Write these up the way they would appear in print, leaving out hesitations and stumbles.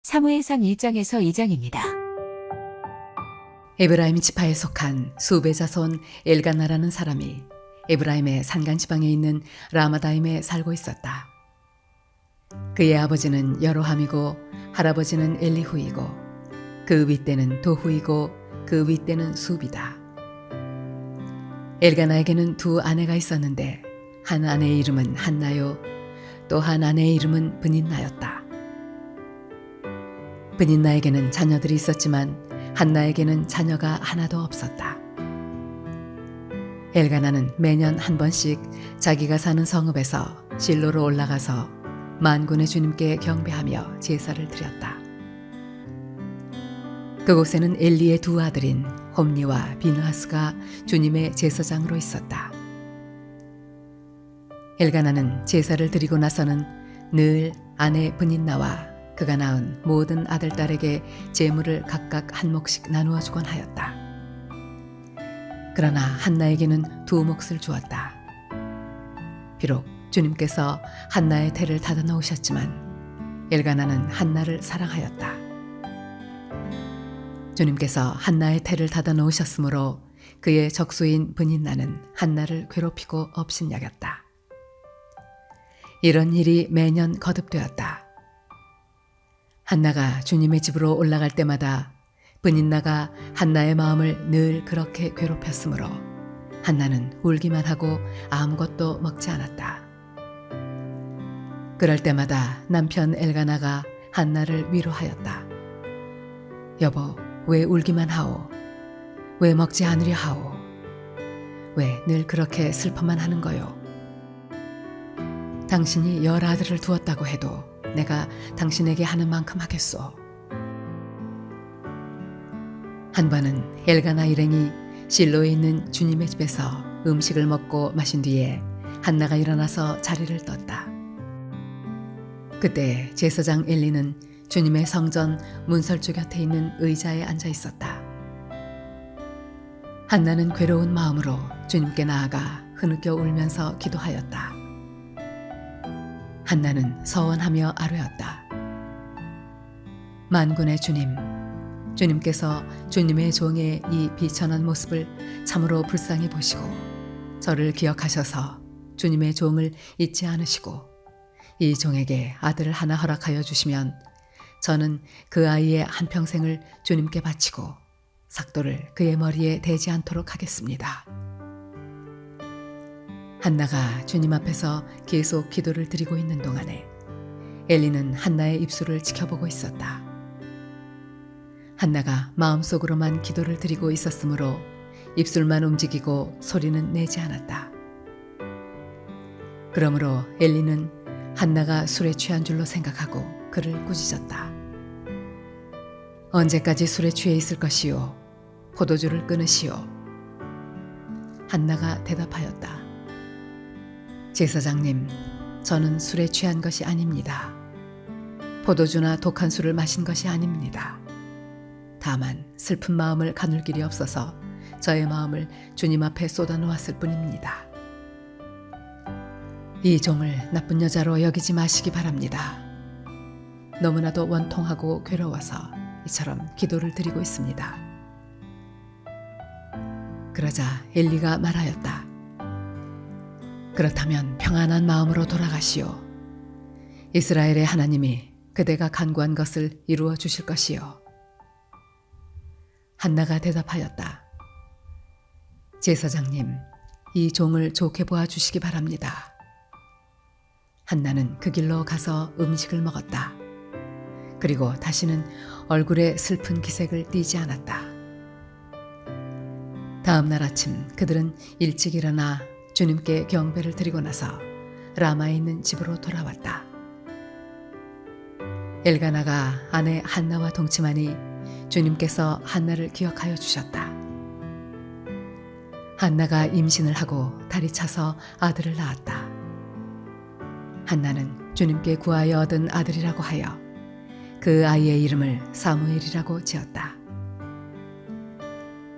사무엘상 1장에서 2장입니다. 에브라임 지파에 속한 수베 자손 엘가나라는 사람이 에브라임의 산간 지방에 있는 라마다임에 살고 있었다. 그의 아버지는 여로함이고 할아버지는 엘리후이고 그 윗대는 도후이고 그 윗대는 수비다. 엘가나에게는 두 아내가 있었는데 한 아내의 이름은 한나요, 또 한 아내의 이름은 브닌나였다. 브닌나에게는 자녀들이 있었지만 한나에게는 자녀가 하나도 없었다. 엘가나는 매년 한 번씩 자기가 사는 성읍에서 실로로 올라가서 만군의 주님께 경배하며 제사를 드렸다. 그곳에는 엘리의 두 아들인 홈니와 비느하스가 주님의 제사장으로 있었다. 엘가나는 제사를 드리고 나서는 늘 아내 브닌나와 그가 낳은 모든 아들, 딸에게 제물을 각각 한 몫씩 나누어 주곤 하였다. 그러나 한나에게는 두 몫을 주었다. 비록 주님께서 한나의 태를 닫아 놓으셨지만 엘가나는 한나를 사랑하였다. 주님께서 한나의 태를 닫아 놓으셨으므로 그의 적수인 브닌나는 한나를 괴롭히고 업신여겼다. 이런 일이 매년 거듭되었다. 한나가 주님의 집으로 올라갈 때마다 브닌나가 한나의 마음을 늘 그렇게 괴롭혔으므로 한나는 울기만 하고 아무것도 먹지 않았다. 그럴 때마다 남편 엘가나가 한나를 위로하였다. 여보, 왜 울기만 하오? 왜 먹지 않으려 하오? 왜 늘 그렇게 슬퍼만 하는 거요? 당신이 10아들을 두었다고 해도 내가 당신에게 하는 만큼 하겠소. 한 번은 엘가나 일행이 실로에 있는 주님의 집에서 음식을 먹고 마신 뒤에 한나가 일어나서 자리를 떴다. 그때 제사장 엘리는 주님의 성전 문설주 곁에 있는 의자에 앉아 있었다. 한나는 괴로운 마음으로 주님께 나아가 흐느껴 울면서 기도하였다. 한나는 서원하며 아뢰었다. 만군의 주님, 주님께서 주님의 종의 이 비천한 모습을 참으로 불쌍히 보시고 저를 기억하셔서 주님의 종을 잊지 않으시고 이 종에게 아들을 하나 허락하여 주시면 저는 그 아이의 한평생을 주님께 바치고 삭도를 그의 머리에 대지 않도록 하겠습니다. 한나가 주님 앞에서 계속 기도를 드리고 있는 동안에 엘리는 한나의 입술을 지켜보고 있었다. 한나가 마음속으로만 기도를 드리고 있었으므로 입술만 움직이고 소리는 내지 않았다. 그러므로 엘리는 한나가 술에 취한 줄로 생각하고 그를 꾸짖었다. 언제까지 술에 취해 있을 것이요? 포도주를 끊으시오. 한나가 대답하였다. 제사장님, 저는 술에 취한 것이 아닙니다. 포도주나 독한 술을 마신 것이 아닙니다. 다만 슬픈 마음을 가눌 길이 없어서 저의 마음을 주님 앞에 쏟아놓았을 뿐입니다. 이 종을 나쁜 여자로 여기지 마시기 바랍니다. 너무나도 원통하고 괴로워서 이처럼 기도를 드리고 있습니다. 그러자 엘리가 말하였다. 그렇다면 평안한 마음으로 돌아가시오. 이스라엘의 하나님이 그대가 간구한 것을 이루어 주실 것이요. 한나가 대답하였다. 제사장님, 이 종을 좋게 보아 주시기 바랍니다. 한나는 그 길로 가서 음식을 먹었다. 그리고 다시는 얼굴에 슬픈 기색을 띠지 않았다. 다음 날 아침 그들은 일찍 일어나 주님께 경배를 드리고 나서 라마에 있는 집으로 돌아왔다. 엘가나가 아내 한나와 동침하니 주님께서 한나를 기억하여 주셨다. 한나가 임신을 하고 달이 차서 아들을 낳았다. 한나는 주님께 구하여 얻은 아들이라고 하여 그 아이의 이름을 사무엘이라고 지었다.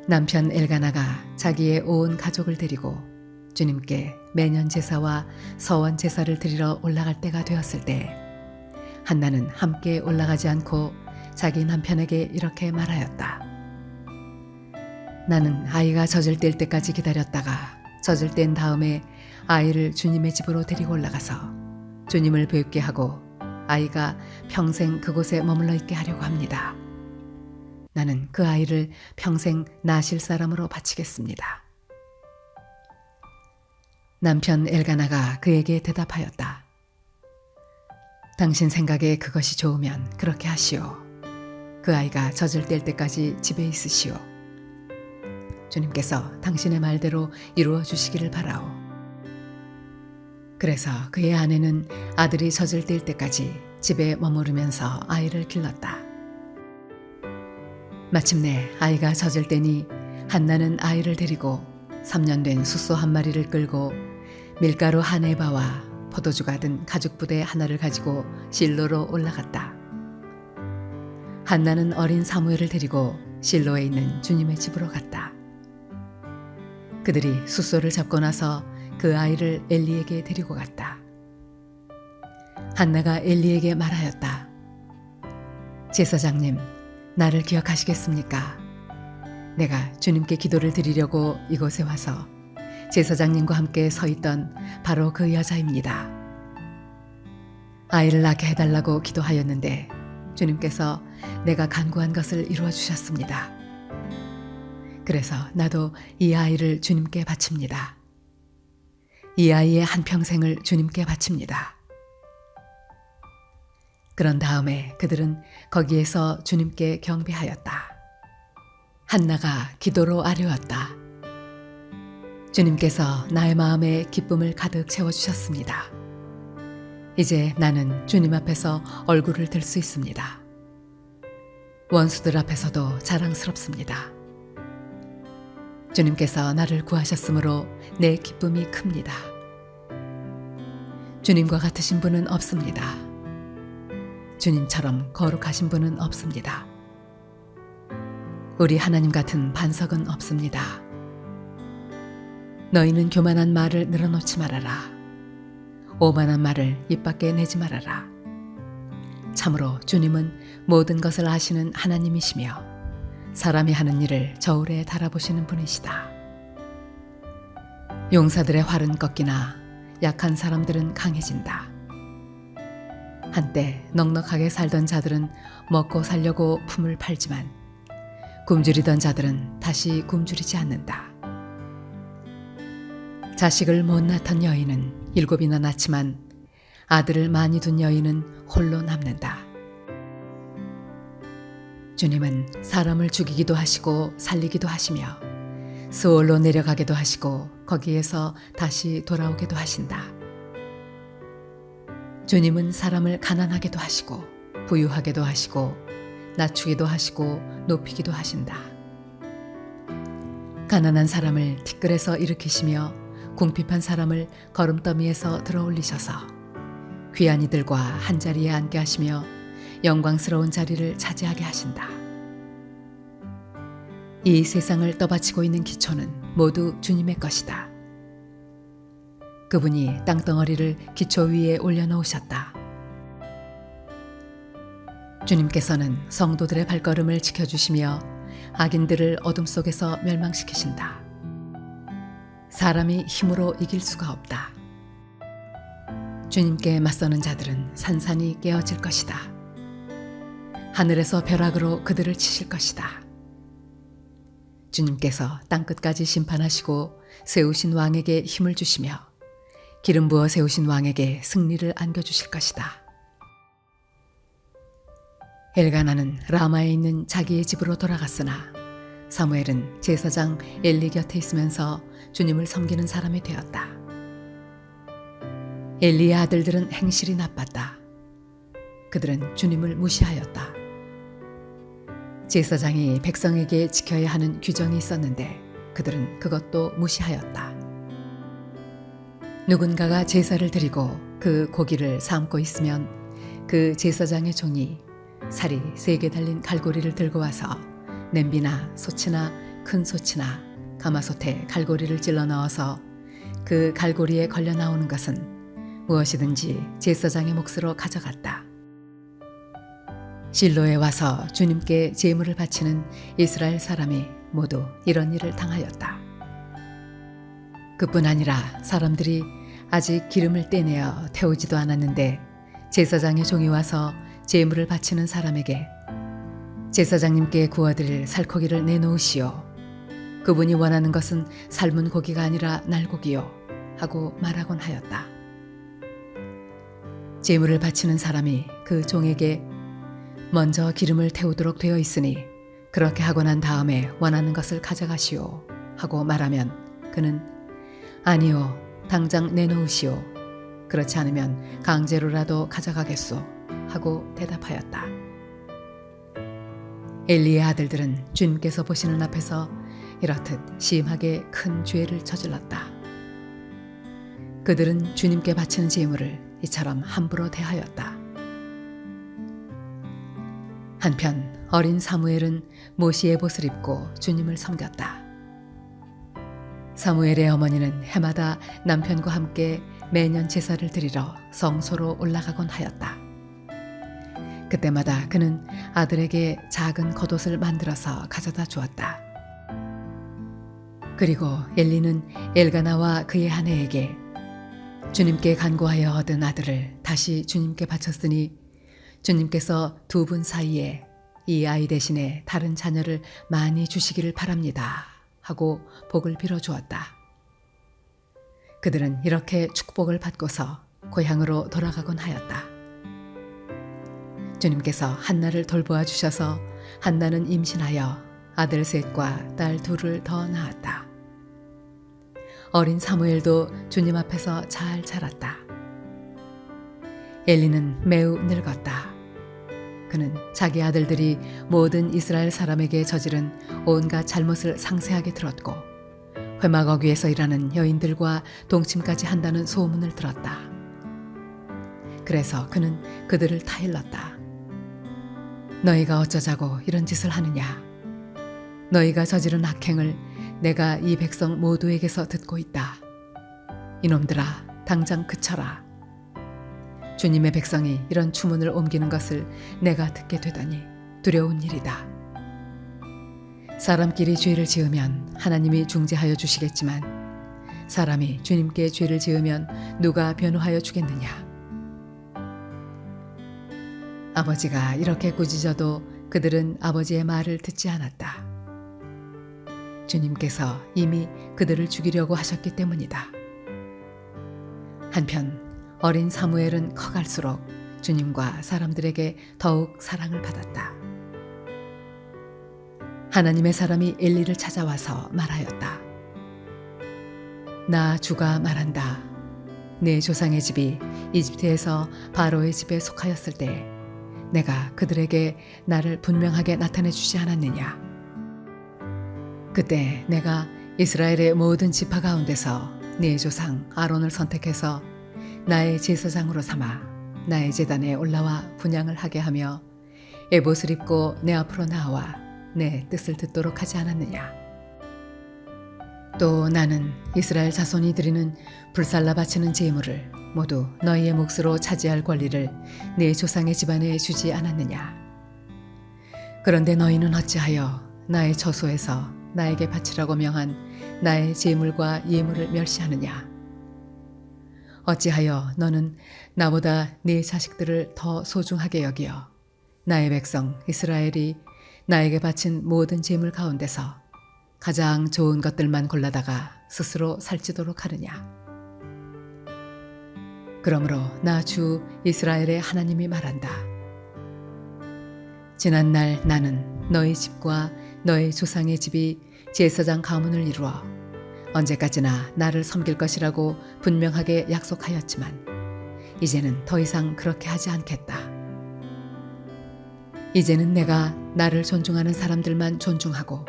남편 엘가나가 자기의 온 가족을 데리고 주님께 매년 제사와 서원 제사를 드리러 올라갈 때가 되었을 때 한나는 함께 올라가지 않고 자기 남편에게 이렇게 말하였다. 나는 아이가 젖을 뗄 때까지 기다렸다가 젖을 뗀 다음에 아이를 주님의 집으로 데리고 올라가서 주님을 뵙게 하고 아이가 평생 그곳에 머물러 있게 하려고 합니다. 나는 그 아이를 평생 나실 사람으로 바치겠습니다. 남편 엘가나가 그에게 대답하였다. 당신 생각에 그것이 좋으면 그렇게 하시오. 그 아이가 젖을 뗄 때까지 집에 있으시오. 주님께서 당신의 말대로 이루어 주시기를 바라오. 그래서 그의 아내는 아들이 젖을 뗄 때까지 집에 머무르면서 아이를 길렀다. 마침내 아이가 젖을 떼니 한나는 아이를 데리고 3년 된 숫소 한 마리를 끌고 밀가루 한 에바와 포도주가 든 가죽 부대 하나를 가지고 실로로 올라갔다. 한나는 어린 사무엘을 데리고 실로에 있는 주님의 집으로 갔다. 그들이 숫소를 잡고 나서 그 아이를 엘리에게 데리고 갔다. 한나가 엘리에게 말하였다. 제사장님, 나를 기억하시겠습니까? 내가 주님께 기도를 드리려고 이곳에 와서 제사장님과 함께 서 있던 바로 그 여자입니다. 아이를 낳게 해달라고 기도하였는데 주님께서 내가 간구한 것을 이루어 주셨습니다. 그래서 나도 이 아이를 주님께 바칩니다. 이 아이의 한평생을 주님께 바칩니다. 그런 다음에 그들은 거기에서 주님께 경배하였다. 한나가 기도로 아뢰었다. 주님께서 나의 마음에 기쁨을 가득 채워주셨습니다. 이제 나는 주님 앞에서 얼굴을 들 수 있습니다. 원수들 앞에서도 자랑스럽습니다. 주님께서 나를 구하셨으므로 내 기쁨이 큽니다. 주님과 같으신 분은 없습니다. 주님처럼 거룩하신 분은 없습니다. 우리 하나님 같은 반석은 없습니다. 너희는 교만한 말을 늘어놓지 말아라. 오만한 말을 입 밖에 내지 말아라. 참으로 주님은 모든 것을 아시는 하나님이시며 사람이 하는 일을 저울에 달아보시는 분이시다. 용사들의 활은 꺾이나 약한 사람들은 강해진다. 한때 넉넉하게 살던 자들은 먹고 살려고 품을 팔지만 굶주리던 자들은 다시 굶주리지 않는다. 자식을 못 낳던 여인은 7이나 낳지만 아들을 많이 둔 여인은 홀로 남는다. 주님은 사람을 죽이기도 하시고 살리기도 하시며 스올로 내려가기도 하시고 거기에서 다시 돌아오기도 하신다. 주님은 사람을 가난하게도 하시고 부유하게도 하시고 낮추기도 하시고 높이기도 하신다. 가난한 사람을 티끌에서 일으키시며 궁핍한 사람을 거름더미에서 들어올리셔서 귀한 이들과 한자리에 앉게 하시며 영광스러운 자리를 차지하게 하신다. 이 세상을 떠받치고 있는 기초는 모두 주님의 것이다. 그분이 땅덩어리를 기초 위에 올려놓으셨다. 주님께서는 성도들의 발걸음을 지켜주시며 악인들을 어둠 속에서 멸망시키신다. 사람이 힘으로 이길 수가 없다. 주님께 맞서는 자들은 산산이 깨어질 것이다. 하늘에서 벼락으로 그들을 치실 것이다. 주님께서 땅끝까지 심판하시고 세우신 왕에게 힘을 주시며 기름 부어 세우신 왕에게 승리를 안겨주실 것이다. 엘가나는 라마에 있는 자기의 집으로 돌아갔으나 사무엘은 제사장 엘리 곁에 있으면서 주님을 섬기는 사람이 되었다. 엘리의 아들들은 행실이 나빴다. 그들은 주님을 무시하였다. 제사장이 백성에게 지켜야 하는 규정이 있었는데 그들은 그것도 무시하였다. 누군가가 제사를 드리고 그 고기를 삶고 있으면 그 제사장의 종이 살이 3개 달린 갈고리를 들고 와서 냄비나 솥이나 큰 솥이나 가마솥에 갈고리를 찔러 넣어서 그 갈고리에 걸려 나오는 것은 무엇이든지 제사장의 몫으로 가져갔다. 실로에 와서 주님께 제물을 바치는 이스라엘 사람이 모두 이런 일을 당하였다. 그뿐 아니라 사람들이 아직 기름을 떼내어 태우지도 않았는데 제사장의 종이 와서 제물을 바치는 사람에게 제사장님께 구워드릴 살코기를 내놓으시오. 그분이 원하는 것은 삶은 고기가 아니라 날고기요 하고 말하곤 하였다. 제물을 바치는 사람이 그 종에게 먼저 기름을 태우도록 되어 있으니 그렇게 하고 난 다음에 원하는 것을 가져가시오 하고 말하면 그는 아니요 당장 내놓으시오. 그렇지 않으면 강제로라도 가져가겠소 하고 대답하였다. 엘리의 아들들은 주님께서 보시는 앞에서 이렇듯 심하게 큰 죄를 저질렀다. 그들은 주님께 바치는 제물을 이처럼 함부로 대하였다. 한편 어린 사무엘은 모시의 옷을 입고 주님을 섬겼다. 사무엘의 어머니는 해마다 남편과 함께 매년 제사를 드리러 성소로 올라가곤 하였다. 그때마다 그는 아들에게 작은 겉옷을 만들어서 가져다 주었다. 그리고 엘리는 엘가나와 그의 아내에게 주님께 간구하여 얻은 아들을 다시 주님께 바쳤으니 주님께서 두 분 사이에 이 아이 대신에 다른 자녀를 많이 주시기를 바랍니다 하고 복을 빌어 주었다. 그들은 이렇게 축복을 받고서 고향으로 돌아가곤 하였다. 주님께서 한나를 돌보아 주셔서 한나는 임신하여 아들 셋과 딸 둘을 더 낳았다. 어린 사무엘도 주님 앞에서 잘 자랐다. 엘리는 매우 늙었다. 그는 자기 아들들이 모든 이스라엘 사람에게 저지른 온갖 잘못을 상세하게 들었고 회막어귀에서 일하는 여인들과 동침까지 한다는 소문을 들었다. 그래서 그는 그들을 타일렀다. 너희가 어쩌자고 이런 짓을 하느냐? 너희가 저지른 악행을 내가 이 백성 모두에게서 듣고 있다. 이놈들아, 당장 그쳐라. 주님의 백성이 이런 추문을 옮기는 것을 내가 듣게 되다니 두려운 일이다. 사람끼리 죄를 지으면 하나님이 중재하여 주시겠지만 사람이 주님께 죄를 지으면 누가 변호하여 주겠느냐? 아버지가 이렇게 꾸짖어도 그들은 아버지의 말을 듣지 않았다. 주님께서 이미 그들을 죽이려고 하셨기 때문이다. 한편 어린 사무엘은 커갈수록 주님과 사람들에게 더욱 사랑을 받았다. 하나님의 사람이 엘리를 찾아와서 말하였다. 나 주가 말한다. 내 조상의 집이 이집트에서 바로의 집에 속하였을 때 내가 그들에게 나를 분명하게 나타내 주지 않았느냐. 그때 내가 이스라엘의 모든 지파 가운데서 네 조상 아론을 선택해서 나의 제사장으로 삼아 나의 제단에 올라와 분향을 하게 하며 에봇을 입고 내 앞으로 나와 내 뜻을 듣도록 하지 않았느냐. 또 나는 이스라엘 자손이 드리는 불살라 바치는 제물을 모두 너희의 몫으로 차지할 권리를 네 조상의 집안에 주지 않았느냐. 그런데 너희는 어찌하여 나의 처소에서 나에게 바치라고 명한 나의 제물과 예물을 멸시하느냐. 어찌하여 너는 나보다 네 자식들을 더 소중하게 여기어 나의 백성 이스라엘이 나에게 바친 모든 제물 가운데서 가장 좋은 것들만 골라다가 스스로 살찌도록 하느냐. 그러므로 나 주 이스라엘의 하나님이 말한다. 지난날 나는 너희 집과 너희 조상의 집이 제사장 가문을 이루어 언제까지나 나를 섬길 것이라고 분명하게 약속하였지만 이제는 더 이상 그렇게 하지 않겠다. 이제는 내가 나를 존중하는 사람들만 존중하고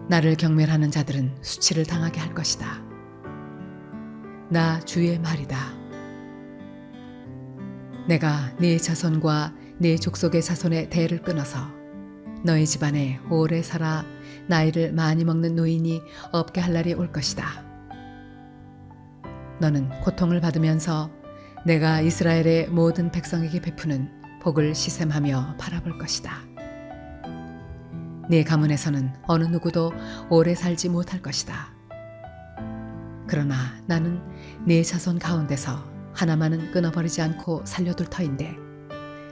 나를 경멸하는 자들은 수치를 당하게 할 것이다. 나 주의 말이다. 내가 네 자손과 네 족속의 자손의 대를 끊어서 너희 집안에 오래 살아 나이를 많이 먹는 노인이 없게 할 날이 올 것이다. 너는 고통을 받으면서 내가 이스라엘의 모든 백성에게 베푸는 복을 시샘하며 바라볼 것이다. 네 가문에서는 어느 누구도 오래 살지 못할 것이다. 그러나 나는 네 자손 가운데서 하나만은 끊어버리지 않고 살려둘 터인데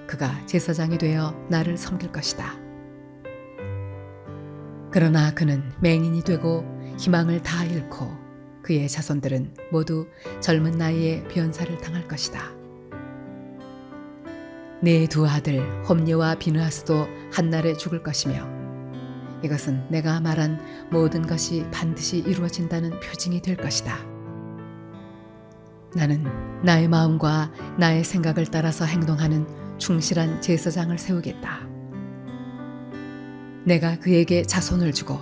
그가 제사장이 되어 나를 섬길 것이다. 그러나 그는 맹인이 되고 희망을 다 잃고 그의 자손들은 모두 젊은 나이에 변사를 당할 것이다. 네 두 아들 홈리와 비느하스도 한날에 죽을 것이며 이것은 내가 말한 모든 것이 반드시 이루어진다는 표징이 될 것이다. 나는 나의 마음과 나의 생각을 따라서 행동하는 충실한 제사장을 세우겠다. 내가 그에게 자손을 주고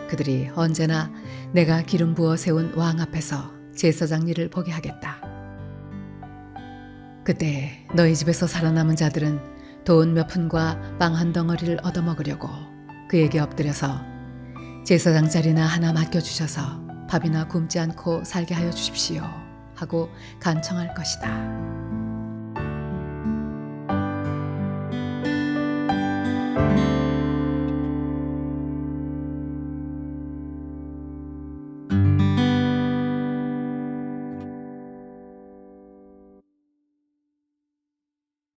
그들이 언제나 내가 기름 부어 세운 왕 앞에서 제사장 일을 보게 하겠다. 그때 너희 집에서 살아남은 자들은 돈 몇 푼과 빵 한 덩어리를 얻어먹으려고 그에게 엎드려서 제사장 자리나 하나 맡겨주셔서 밥이나 굶지 않고 살게 하여 주십시오 하고 간청할 것이다.